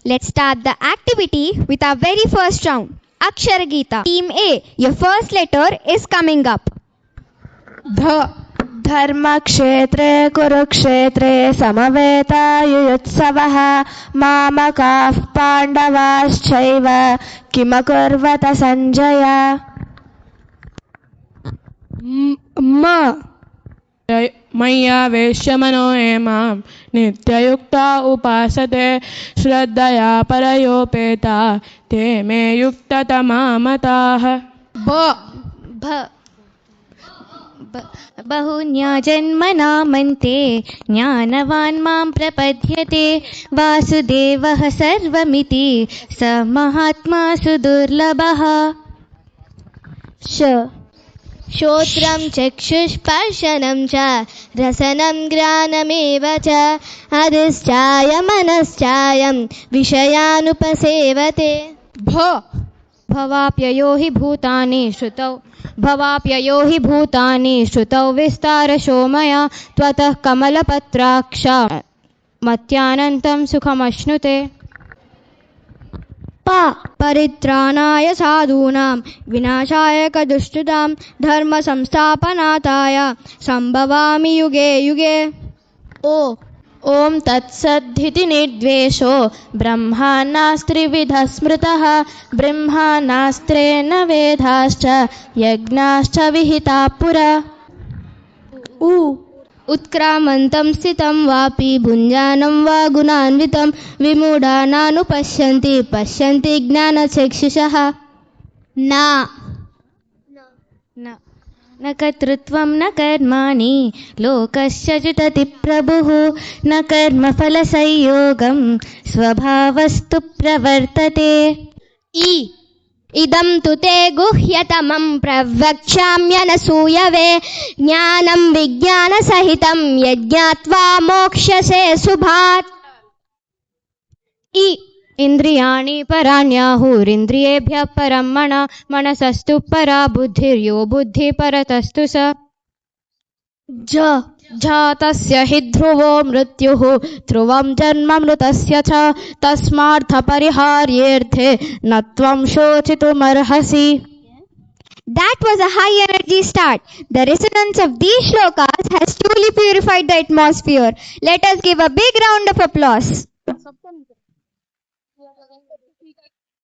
Let's start the activity with our very first round. Akshara Geeta. Team A, your first letter is coming up. ध धर्मक्षेत्रे कुरुक्षेत्रे समवेतायुयुत्सवः मामकाः पाण्डवाश्चैव किमकुर्वत सञ्जय मय्यावेश्य मनो ये मां नित्ययुक्ता उपासते श्रद्धया परयोपेता ते मे युक्ततमा मताः बहुन्या जन्मनामन्ते ज्ञानवान् मां प्रपद्यते वासुदेवः सर्वमिति स महात्मा सुदुर्लभः श्रोत्रं चक्षुस्पर्शनं च रसनं घ्राणमेव च अधश्चाय मनश्चायं विषयानुपसेवते भवाप्ययो हि भूतानि श्रुतौ विस्तारशो मया त्वतः कमलपत्राक्ष मत्यानन्तं सुखमश्नुते परित्राणाय साधूनां विनाशाय दुष्कृतां धर्म संस्थापनार्थाय संभवामि युगे युगे। ॐ तत्सदिति निर्द्वेषो ब्रह्माण्डास्त्रिविधः स्मृतः ब्रह्माण्डास्त्रेण वेदाश्च यज्ञाश्च विहिताः पुरा। उत्क्रामन्तं स्थितं वापि भुञ्जानं वा गुणान्वितं विमूढानानुपश्यन्ति पश्यन्ति ज्ञानचक्षुषः। न कर्तृत्वं न कर्माणि लोकस्य जुटति प्रभुः न कर्मफलसंयोगं स्वभावस्तु प्रवर्तते। इदं तु ते गुह्यतमं प्रवक्ष्याम्यनसूयवे ज्ञानं विज्ञानसहितं यज्ञात्वा मोक्ष्यसे शुभात्। इन्द्रियाणि पराण्याहुरिन्द्रियेभ्यः परं मनसस्तु परा बुद्धिर्यो बुद्धिपरतस्तु स। जातस्य हि ध्रुवो मृत्युः ध्रुवं जन्ममृतस्य च तस्मार्थपरिहार्येऽर्थे न त्वं शोचितुमर्हसि। That was a high energy start. The resonance of these shlokas has truly purified the atmosphere. Let us give a big round of applause.